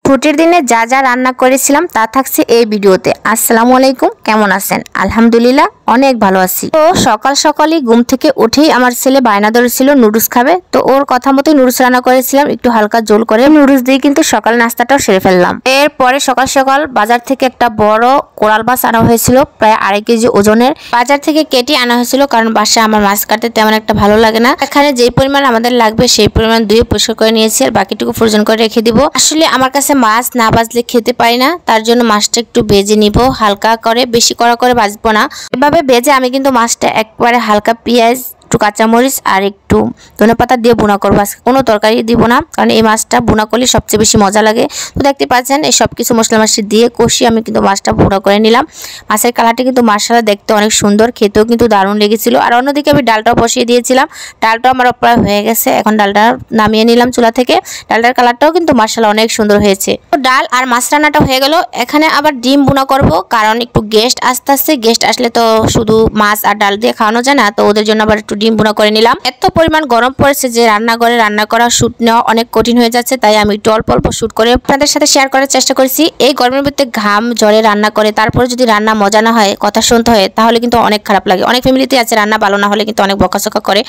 ছুটির দিনে যা যা রান্না করেছিলাম তা থাকছে এই ভিডিওতে। আসসালামু আলাইকুম, কেমন আছেন? আলহামদুলিল্লাহ অনেক ভালো আছি। তো সকাল সকালই ঘুম থেকে উঠেই আমার ছেলে বায়না ধরেছিল নুডলস খাবে, তো ওর কথা মতোই নুডলস রান্না করেছিলাম একটু হালকা ঝোল করে। নুডলস দিয়ে কিন্তু সকাল নাস্তাটাও সেরে ফেললাম। এরপরে সকাল সকাল বাজার থেকে একটা বড় কোরাল মাছ আনা হয়েছিল, প্রায় 2.5 কেজি ওজনের। বাজার থেকে কেটে আনা হয়েছিল, কারণ বাসায় আমার মাছ কাটতে তেমন একটা ভালো লাগে না। এখানে যে পরিমাণ আমাদের লাগবে সেই পরিমাণ ধুয়ে পরিষ্কার করে নিয়েছি, আর বাকিটুকু ফ্রোজেন করে রেখে দিব। আসলে আমার কাছে মাছ না ভাজলে খেতে পারি না, তার জন্য মাছটা একটু ভেজে নিব হালকা করে, বেশি কড়া করে ভাজবো না। এভাবে ভেজে আমি কিন্তু মাছটা একবারে হালকা পেঁয়াজ, একটু কাঁচামরিচ আর একটু ধনেপাতা দিয়ে বোনা করবো। আজকে কোনো তরকারি দিব না, কারণ এই মাছটা বোনা করলে সবচেয়ে বেশি মজা লাগে। তো দেখতে পাচ্ছেন এই সব কিছু মশলা মাছি দিয়ে কষিয়ে আমি কিন্তু মাছটা বোনা করে নিলাম। মাছের কালারটা কিন্তু মাশাআল্লাহ দেখতে অনেক সুন্দর, খেতেও কিন্তু দারুণ লেগেছিল। আর অন্যদিকে আমি ডালটাও বসিয়ে দিয়েছিলাম, ডালটা আমার প্রায় হয়ে গেছে। এখন ডালটা নামিয়ে নিলাম চুলা থেকে। ডালটার কালারটাও কিন্তু মাশাআল্লাহ অনেক সুন্দর হয়েছে। তো ডাল আর মাছ রান্নাটা হয়ে গেল। এখানে আবার ডিম বোনা করব, কারণ একটু গেস্ট আসতে গেস্ট আসলে তো শুধু মাছ আর ডাল দিয়ে খাওয়ানো যায় না, তো ওদের জন্য আবার একটু ডিম বোনা করে নিলাম। এত পরিমাণ গরম পড়েছে যে রান্নাঘরে রান্না করা শুট নেওয়া অনেক কঠিন হয়ে যাচ্ছে, তাই আমি একটু অল্প অল্প শুট করে আপনাদের সাথে শেয়ার করার চেষ্টা করেছি। এই গরমের ভিতরে ঘাম জ্বরে রান্না করে তারপরে যদি রান্না মজা না হয়, কথা শুনতে হয়, তাহলে কিন্তু অনেক খারাপ লাগে। অনেক ফ্যামিলিতে আছে রান্না ভালো না হলে কিন্তু অনেক বকাচকা করে,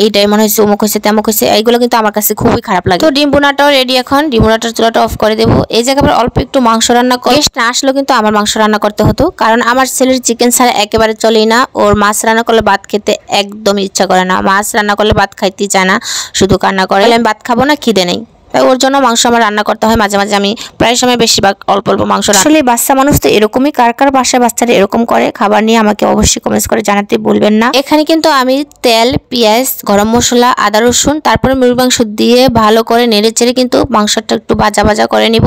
এইটাই মনে হয়েছে অমুক হয়েছে তেমুক হয়েছে, এইগুলো কিন্তু আমার কাছে খুবই খারাপ লাগে। তো ডিম বোনাটাও রেডি, এখন ডিম বোনাটার চুলাটা অফ করে দেবো। এই জায়গায় আবার অল্প একটু মাংস রান্না করে, গেস্ট না আসলেও কিন্তু আমার মাংস রান্না করতে হতো, কারণ আমার ছেলের চিকেন ছাড়া একেবারে চলেই না। ওর মাছ রান্না করলে ভাত খেতে একদম ইচ্ছা করে না, মাছ রান্না করলে ভাত খাইতে চায় না, শুধু কান্না করে আমি ভাত খাবো না, খিদে নেই। তাই ওর জন্য মাংস আমার রান্না করতে হয় মাঝে মাঝে। আমি প্রায় সময় বেশিরভাগ অল্প অল্প মাংস। আসলে বাচ্চা মানুষ তো এরকমই, কার কার বাসায় বাচ্চারা এরকম করে খাবার নিয়ে আমাকে অবশ্যই কমেন্টস করে জানাতে ভুলবেন না। এখানে কিন্তু আমি তেল, পেঁয়াজ, গরম মশলা, আদা রসুন, তারপরে মুরগি মাংস দিয়ে ভালো করে নেড়ে চেড়ে কিন্তু মাংসটা একটু ভাজা ভাজা করে নিব।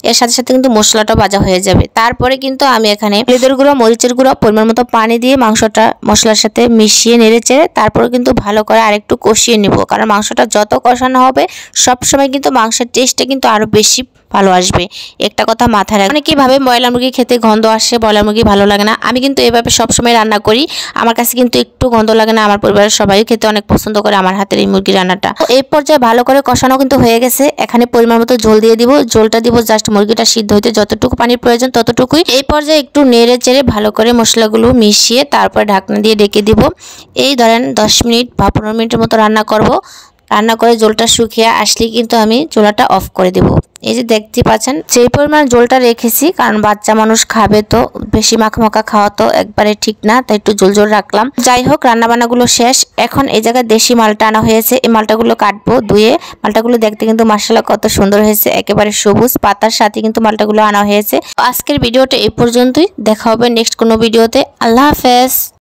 এর সাথে সাথে কিন্তু মশলাটাও ভাজা হয়ে যাবে। তারপরে কিন্তু আমি এখানে হলুদের গুঁড়ো, মরিচের গুঁড়ো, পরিমাণ মতো পানি দিয়ে মাংসটা মশলার সাথে মিশিয়ে নেড়ে চেড়ে তারপরে কিন্তু ভালো করে আরেকটু কষিয়ে নিব, কারণ মাংসটা যত কষানো হবে সবসময় কিন্তু মাংসের টেস্টটা কিন্তু আরো বেশি ভালো আসবে। একটা কথা মাথায় রাখবেন, অনেকেই ভাবে ব্রয়লার মুরগি খেতে গন্ধ আসে, ব্রয়লার মুরগি ভালো লাগে না। আমি কিন্তু এভাবে সবসময় রান্না করি, আমার কাছে কিন্তু একটু গন্ধ লাগে না। আমার পরিবারের সবাই খেতে অনেক পছন্দ করে আমার হাতের এই মুরগি রান্নাটা। এই পর্যায়ে ভালো করে কষানো কিন্তু হয়ে গেছে। এখানে পরিমাণ মতো ঝোল দিয়ে দিব। ঝোলটা দিব জাস্ট মুরগিটা সিদ্ধ হইতে যতটুকু পানির প্রয়োজন ততটুকুই। এই পর্যায়ে একটু নেড়ে চেড়ে ভালো করে মশলাগুলো মিশিয়ে তারপর ঢাকনা দিয়ে ঢেকে দিব। এই ধরেন 10 মিনিট বা 15 মিনিটের মতো রান্না করব। রান্না করে জলটা শুকিয়ে আসলে কিন্তু আমি চুলাটা অফ করে দেব। এই যে দেখতে পাচ্ছেন যেই পরিমাণ জলটা রেখেছি, কারণ বাচ্চা মানুষ খাবে, তো বেশি মাখা খাওয়া তো একবারে ঠিক না, তাই একটু জল জল রাখলাম। যাই হোক, রান্নাবান্নাগুলো শেষ। এখন এই জায়গায় দেশি মালটা আনা হয়েছে, এই মালটাগুলো কাটবো ধুয়ে। মালটাগুলো দেখতে কিন্তু মাশাআল্লাহ কত সুন্দর হয়েছে, একেবারে সবুজ পাতার সাথে কিন্তু মালটাগুলো আনা হয়েছে। আজকের ভিডিওটা এই পর্যন্তই, দেখা হবে নেক্সট কোনো ভিডিওতে। আল্লাহ হাফেজ।